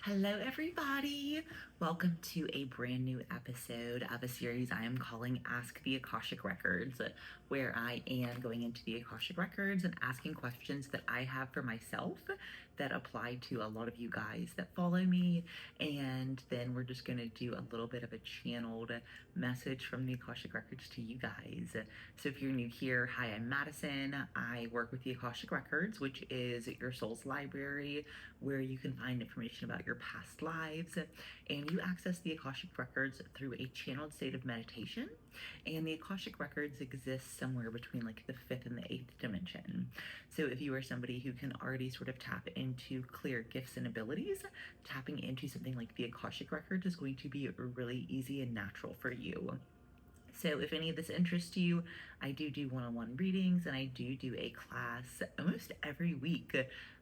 Hello, everybody. Welcome to a brand new episode of a series I am calling Ask the Akashic Records, where I am going into the Akashic Records and asking questions that I have for myself that apply to a lot of you guys that follow me. And then we're just going to do a little bit of a channeled message from the Akashic Records to you guys. So if you're new here, hi, I'm Madison. I work with the Akashic Records, which is your soul's library, where you can find information about your past lives, and you access the Akashic Records through a channeled state of meditation. And the Akashic Records exist somewhere between like the fifth and the eighth dimension. So if you are somebody who can already sort of tap into clear gifts and abilities, tapping into something like the Akashic Records is going to be really easy and natural for you. So if any of this interests you, I do one-on-one readings, and I do a class almost every week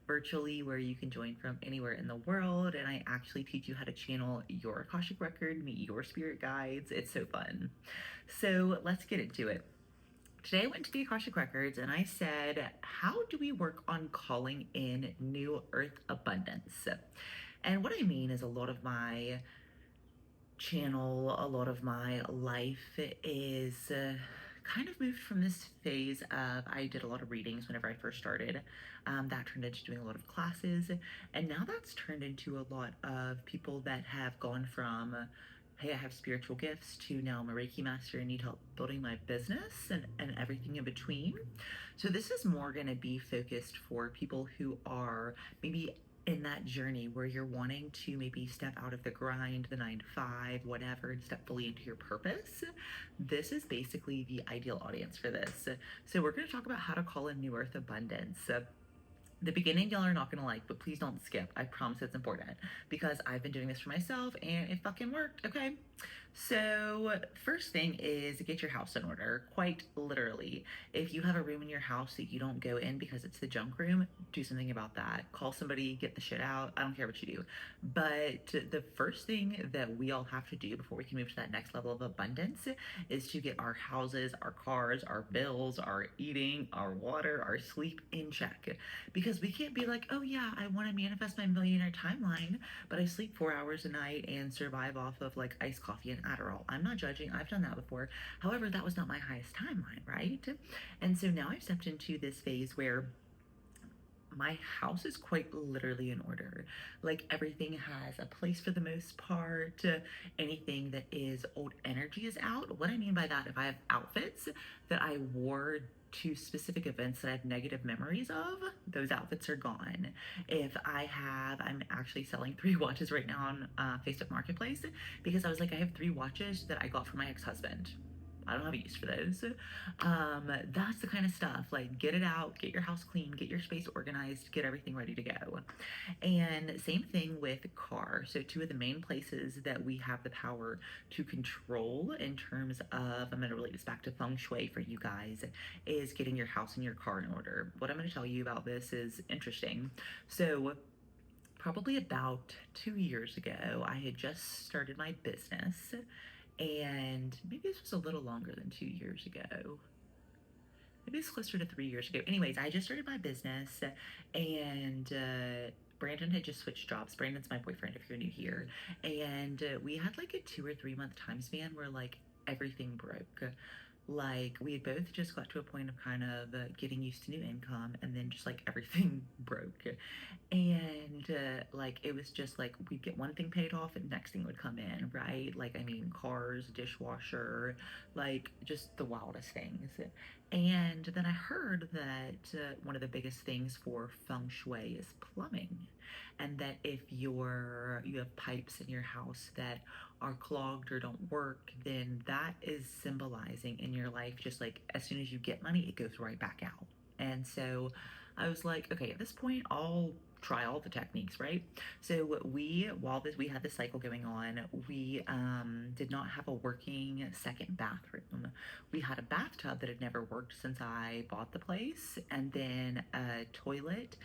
virtually where you can join from anywhere in the world, and I actually teach you how to channel your Akashic Record, meet your spirit guides. It's so fun. So let's get into it. Today I went to the Akashic Records and I said, how do we work on calling in new earth abundance? And what I mean is a lot of my life is kind of moved from this phase of I did a lot of readings whenever I first started. That turned into doing a lot of classes, and now that's turned into a lot of people that have gone from hey, I have spiritual gifts to now I'm a Reiki master and need help building my business and everything in between. So this is more going to be focused for people who are maybe in that journey where you're wanting to maybe step out of the grind, the 9 to 5, whatever, and step fully into your purpose. This is basically the ideal audience for this. So we're going to talk about how to call in new earth abundance. The beginning y'all are not gonna like, but please don't skip. I promise it's important because I've been doing this for myself and it fucking worked, okay? So first thing is get your house in order, quite literally. If you have a room in your house that you don't go in because it's the junk room, do something about that. Call somebody, get the shit out. I don't care what you do. But the first thing that we all have to do before we can move to that next level of abundance is to get our houses, our cars, our bills, our eating, our water, our sleep in check. Because we can't be like, oh yeah, I want to manifest my millionaire timeline, but I sleep 4 hours a night and survive off of like iced coffee and Adderall. I'm not judging. I've done that before. However, that was not my highest timeline, right? And so now I've stepped into this phase where my house is quite literally in order. Like everything has a place for the most part. Anything that is old energy is out. What I mean by that, if I have outfits that I wore to specific events that I have negative memories of, those outfits are gone. If I'm actually selling 3 watches right now on Facebook Marketplace because I was like, I have 3 watches that I got from my ex-husband. I don't have a use for those. That's the kind of stuff, like get it out, get your house clean, get your space organized, get everything ready to go. And same thing with car. So 2 of the main places that we have the power to control in terms of, I'm going to relate this back to feng shui for you guys, is getting your house and your car in order. What I'm going to tell you about this is interesting. So probably about 2 years ago, I had just started my business, and maybe this was a little longer than 2 years ago. Maybe it's closer to 3 years ago. Anyways, I just started my business, and Brandon had just switched jobs. Brandon's my boyfriend if you're new here. And we had like a 2 or 3 month time span where like everything broke. Like we had both just got to a point of kind of getting used to new income, and then just like everything broke. And like it was just like we'd get one thing paid off and the next thing would come in, right? Like I mean cars, dishwasher, like just the wildest things. And then I heard that one of the biggest things for feng shui is plumbing, and that if you have pipes in your house that are clogged or don't work, then that is symbolizing in your life just like as soon as you get money, it goes right back out. And so I was like, okay, at this point, I'll try all the techniques, right? So while we had this cycle going on, we did not have a working second bathroom. We had a bathtub that had never worked since I bought the place, and then a toilet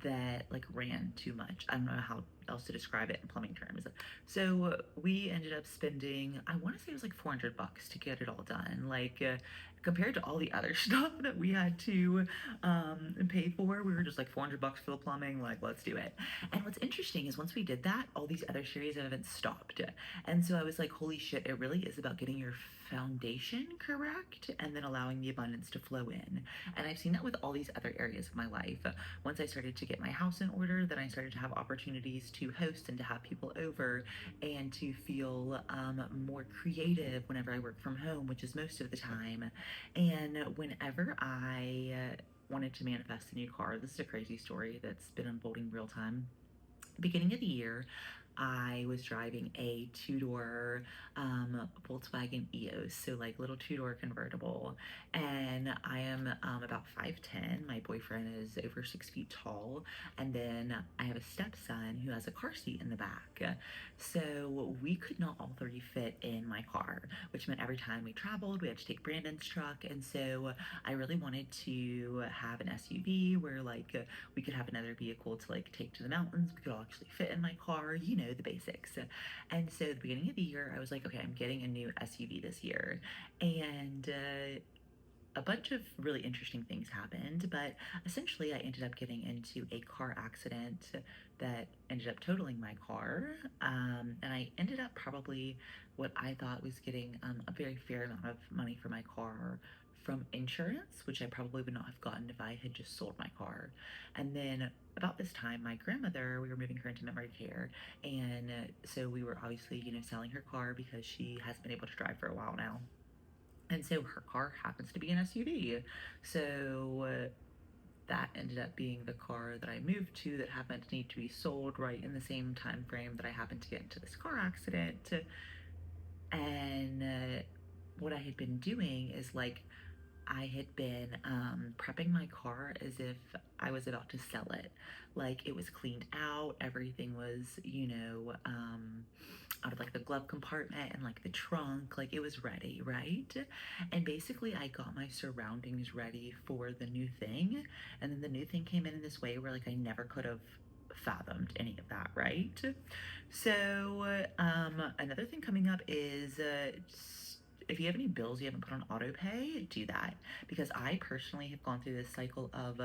that like ran too much. I don't know how else to describe it in plumbing terms. So we ended up spending, I want to say it was like $400 to get it all done. Compared to all the other stuff that we had to pay for, we were just like $400 for the plumbing. Like, let's do it. And what's interesting is once we did that, all these other series of events stopped. And so I was like, holy shit, it really is about getting your foundation correct and then allowing the abundance to flow in. And I've seen that with all these other areas of my life. Once I started to get my house in order, then I started to have opportunities to host and to have people over and to feel more creative whenever I work from home, which is most of the time. And whenever I wanted to manifest a new car, this is a crazy story that's been unfolding real time. Beginning of the year, I was driving a two-door Volkswagen EOS, so like little two-door convertible, and I am about 5'10". My boyfriend is over 6 feet tall, and then I have a stepson who has a car seat in the back. So we could not all three fit in my car, which meant every time we traveled, we had to take Brandon's truck, and so I really wanted to have an SUV where we could have another vehicle to like take to the mountains. We could all actually fit in my car, you know, the basics. And so at the beginning of the year, I was like, okay, I'm getting a new SUV this year. And a bunch of really interesting things happened, but essentially I ended up getting into a car accident that ended up totaling my car. And I ended up probably what I thought was getting a very fair amount of money for my car from insurance, which I probably would not have gotten if I had just sold my car. And then about this time, my grandmother, we were moving her into memory care. And so we were obviously, you know, selling her car because she hasn't been able to drive for a while now. And so her car happens to be an SUV. So that ended up being the car that I moved to that happened to need to be sold right in the same time frame that I happened to get into this car accident. And what I had been doing is I had been prepping my car as if I was about to sell it. Like it was cleaned out, everything was, you know, out of like the glove compartment and like the trunk, like it was ready, right? And basically, I got my surroundings ready for the new thing. And then the new thing came in this way where like I never could have fathomed any of that, right? So, another thing coming up is if you have any bills you haven't put on auto pay, do that. Because I personally have gone through this cycle of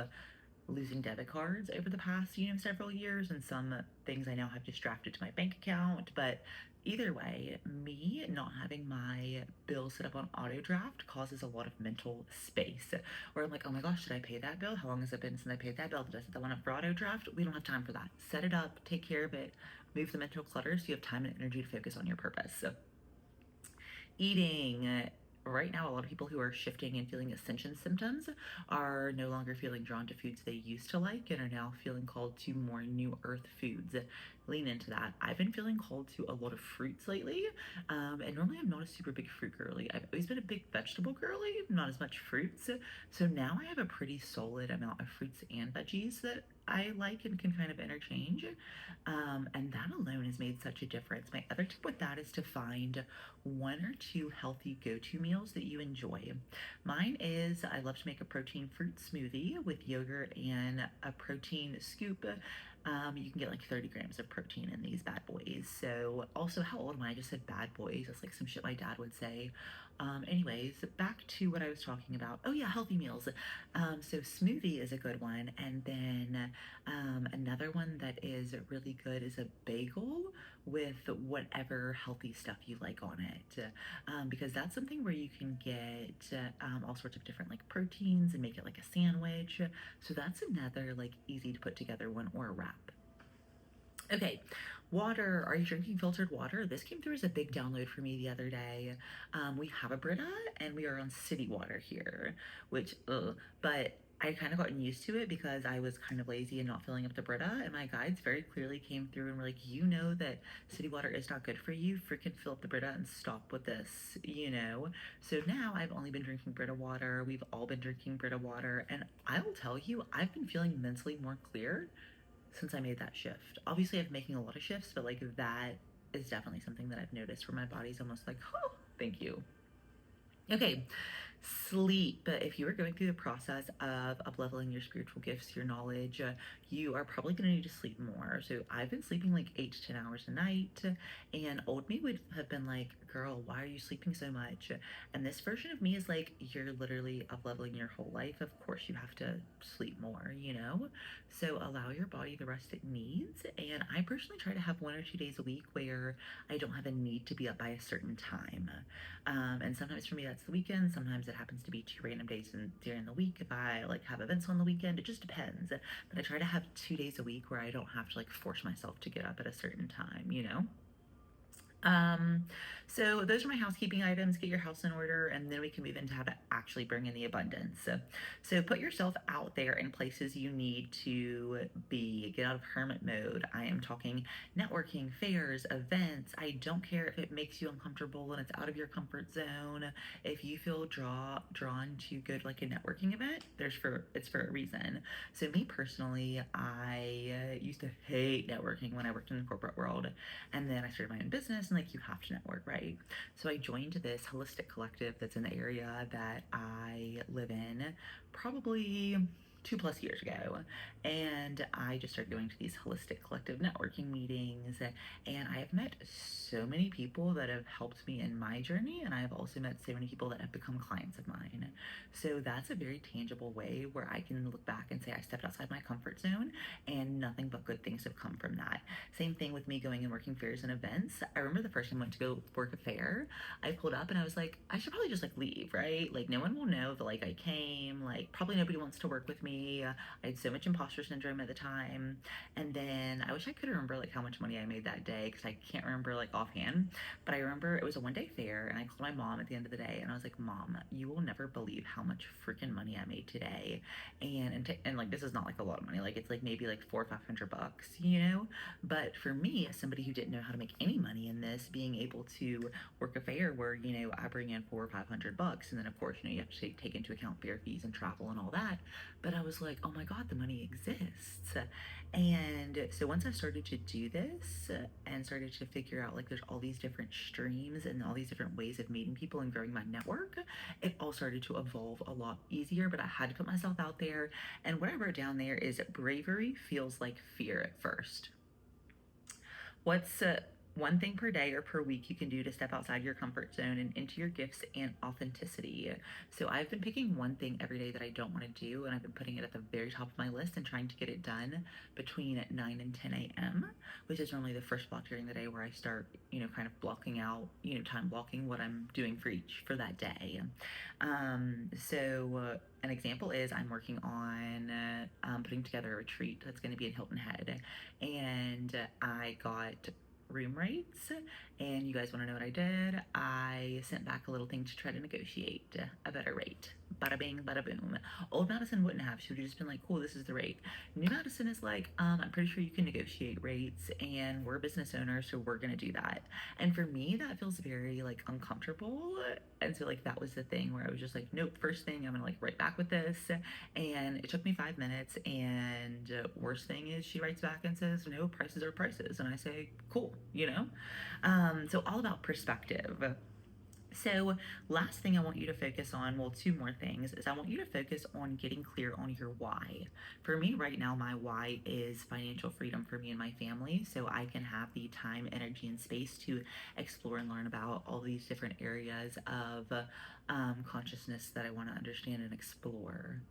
losing debit cards over the past, you know, several years, and some things I now have just drafted to my bank account. But either way, me not having my bill set up on auto draft causes a lot of mental space where I'm like, oh my gosh, did I pay that bill? How long has it been since I paid that bill? Did I set that one up for auto draft? We don't have time for that. Set it up, take care of it, move the mental clutter so you have time and energy to focus on your purpose. So eating. Right now, a lot of people who are shifting and feeling ascension symptoms are no longer feeling drawn to foods they used to like and are now feeling called to more new earth foods. Lean into that. I've been feeling called to a lot of fruits lately, and normally I'm not a super big fruit girly. I've always been a big vegetable girly, not as much fruits. So now I have a pretty solid amount of fruits and veggies that I like and can kind of interchange. And that alone has made such a difference. My other tip with that is to find one or two healthy go-to meals that you enjoy. Mine is I love to make a protein fruit smoothie with yogurt and a protein scoop. You can get like 30 grams of protein in these bad boys. So also, how old am I? I just said bad boys. That's like some shit my dad would say. Anyways, back to what I was talking about. Oh yeah, healthy meals. So smoothie is a good one. And then another one that is really good is a bagel with whatever healthy stuff you like on it. Because that's something where you can get all sorts of different like proteins and make it like a sandwich. So that's another like easy to put together one or a wrap. Okay, water. Are you drinking filtered water? This came through as a big download for me the other day. We have a Brita and we are on city water here, which, but I kind of gotten used to it because I was kind of lazy and not filling up the Brita. And my guides very clearly came through and were like, you know that city water is not good for you. Freaking fill up the Brita and stop with this, you know? So now I've only been drinking Brita water. We've all been drinking Brita water. And I will tell you, I've been feeling mentally more clear since I made that shift. Obviously, I've been making a lot of shifts, but like that is definitely something that I've noticed where my body's almost like, oh, thank you. Okay, Sleep. If you are going through the process of up-leveling your spiritual gifts, your knowledge, you are probably going to need to sleep more. So I've been sleeping like 8 to 10 hours a night, and old me would have been like, girl, why are you sleeping so much? And this version of me is like, you're literally up-leveling your whole life. Of course you have to sleep more, you know? So allow your body the rest it needs. And I personally try to have 1 or 2 days a week where I don't have a need to be up by a certain time. And sometimes for me that's the weekend. Sometimes it happens to be 2 random days during the week if I like have events on the weekend. It just depends. But I try to have 2 days a week where I don't have to like force myself to get up at a certain time, you know? Um, so those are my housekeeping items. Get your house in order, and then we can move into how to actually bring in the abundance. So put yourself out there in places you need to be. Get out of hermit mode. I am talking networking, fairs, events. I don't care if it makes you uncomfortable and it's out of your comfort zone. If you feel drawn to go to like a networking event, it's for a reason. So me personally, I used to hate networking when I worked in the corporate world. And then I started my own business, and like you have to network, right? So I joined this holistic collective that's in the area that I live in, probably 2+ years ago. And I just started going to these holistic collective networking meetings, and I have met so many people that have helped me in my journey, and I have also met so many people that have become clients of mine. So that's a very tangible way where I can look back and say I stepped outside my comfort zone, and nothing but good things have come from that. Same thing with me going and working fairs and events. I remember the first time I went to go work a fair, I pulled up and I was like, I should probably just like leave, right? Like no one will know that like I came, like probably nobody wants to work with me. I had so much imposter syndrome at the time. And then I wish I could remember like how much money I made that day because I can't remember like offhand. But I remember it was a 1 day fair, and I called my mom at the end of the day and I was like, Mom, you will never believe how much freaking money I made today. And like this is not like a lot of money. Like it's like maybe like 400 or 500 bucks, you know? But for me, as somebody who didn't know how to make any money in this, being able to work a fair where, I bring in 400 or 500 bucks, and then of course, you have to take into account fair fees and travel and all that. But I was like, oh my God, the money exists. And so once I started to do this and started to figure out like there's all these different streams and all these different ways of meeting people and growing my network, it all started to evolve a lot easier. But I had to put myself out there. And what I wrote down there is bravery feels like fear at first. What's one thing per day or per week you can do to step outside your comfort zone and into your gifts and authenticity? So I've been picking one thing every day that I don't want to do, and I've been putting it at the very top of my list and trying to get it done between 9 and 10 a.m., which is normally the first block during the day where I start, kind of blocking out, time blocking what I'm doing for that day. An example is I'm working on putting together a retreat that's going to be in Hilton Head, and I got room rates. And you guys want to know what I did? I sent back a little thing to try to negotiate a better rate. Bada bing, bada boom. Old Madison wouldn't have. She would have just been like, cool, this is the rate. New Madison is like, I'm pretty sure you can negotiate rates, and we're a business owner, so we're going to do that. And for me, that feels very like uncomfortable. And so like that was the thing where I was just like, nope, first thing, I'm going to like write back with this. And it took me 5 minutes. And worst thing is she writes back and says, no, prices are prices. And I say, cool, So all about perspective. So, last thing I want you to focus on, well, two more things, is I want you to focus on getting clear on your why. For me right now, my why is financial freedom for me and my family, so I can have the time, energy, and space to explore and learn about all these different areas of consciousness that I want to understand and explore.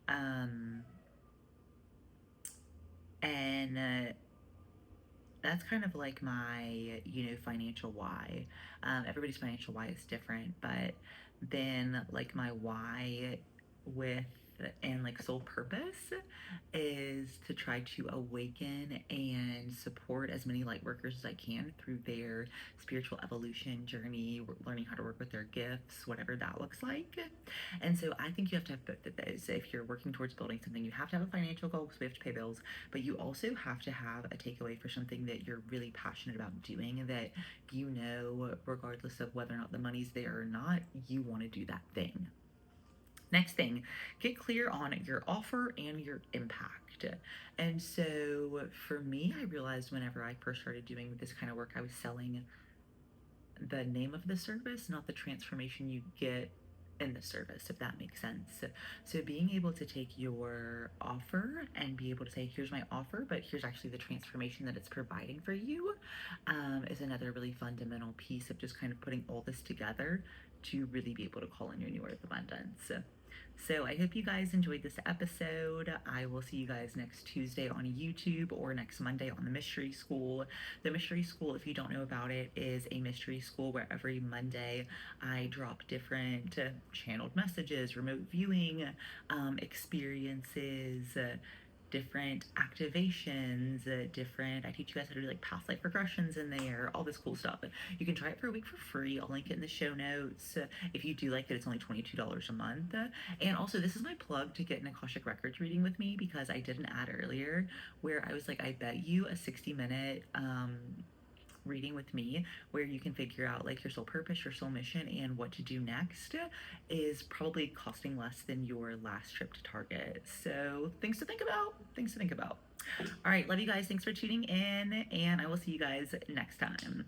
Um, and That's kind of like my, financial why. Everybody's financial why is different, but then like my why with and like sole purpose is to try to awaken and support as many light workers as I can through their spiritual evolution journey, learning how to work with their gifts, whatever that looks like. And so I think you have to have both of those. If you're working towards building something, you have to have a financial goal because we have to pay bills, but you also have to have a takeaway for something that you're really passionate about doing, that regardless of whether or not the money's there or not, you want to do that thing. Next thing, get clear on your offer and your impact. And so for me, I realized whenever I first started doing this kind of work, I was selling the name of the service, not the transformation you get in the service, if that makes sense. So being able to take your offer and be able to say, here's my offer, but here's actually the transformation that it's providing for you, is another really fundamental piece of just kind of putting all this together to really be able to call in your new earth abundance. So I hope you guys enjoyed this episode. I will see you guys next Tuesday on YouTube or next Monday on the Mystery School. The Mystery School, if you don't know about it, is a mystery school where every Monday I drop different channeled messages, remote viewing experiences, different activations, I teach you guys how to do like past life regressions in there, all this cool stuff. You can try it for a week for free. I'll link it in the show notes. If you do like it, it's only $22 a month. And also, this is my plug to get an Akashic Records reading with me, because I did an ad earlier where I was like, I bet you a 60-minute reading with me where you can figure out like your soul purpose, your soul mission, and what to do next is probably costing less than your last trip to Target. So things to think about. All right, love you guys. Thanks for tuning in, and I will see you guys next time.